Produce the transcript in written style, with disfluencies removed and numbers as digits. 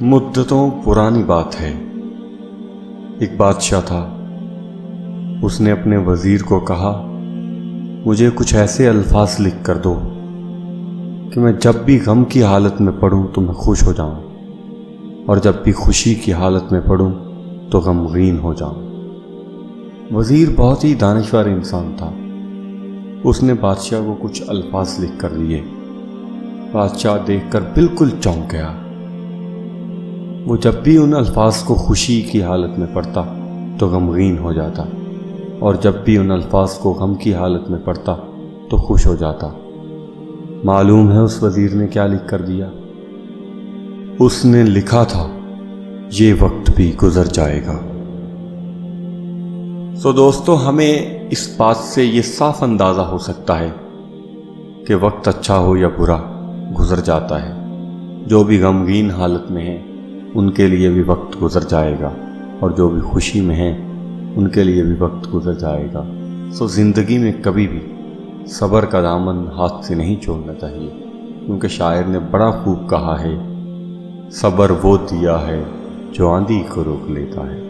مدتوں پرانی بات ہے۔ ایک بادشاہ تھا۔ اس نے اپنے وزیر کو کہا، مجھے کچھ ایسے الفاظ لکھ کر دو کہ میں جب بھی غم کی حالت میں پڑھوں تو میں خوش ہو جاؤں، اور جب بھی خوشی کی حالت میں پڑھوں تو غمگین ہو جاؤں۔ وزیر بہت ہی دانشور انسان تھا۔ اس نے بادشاہ کو کچھ الفاظ لکھ کر دیے۔ بادشاہ دیکھ کر بالکل چونک گیا۔ وہ جب بھی ان الفاظ کو خوشی کی حالت میں پڑھتا تو غمگین ہو جاتا، اور جب بھی ان الفاظ کو غم کی حالت میں پڑھتا تو خوش ہو جاتا۔ معلوم ہے اس وزیر نے کیا لکھ کر دیا؟ اس نے لکھا تھا، یہ وقت بھی گزر جائے گا۔ دوستو، ہمیں اس بات سے یہ صاف اندازہ ہو سکتا ہے کہ وقت اچھا ہو یا برا گزر جاتا ہے۔ جو بھی غمگین حالت میں ہیں ان کے لیے بھی وقت گزر جائے گا، اور جو بھی خوشی میں ہیں ان کے لیے بھی وقت گزر جائے گا۔ زندگی میں کبھی بھی صبر کا دامن ہاتھ سے نہیں چھوڑنا چاہیے، کیونکہ شاعر نے بڑا خوب کہا ہے، صبر وہ دیا ہے جو آندھی کو روک لیتا ہے۔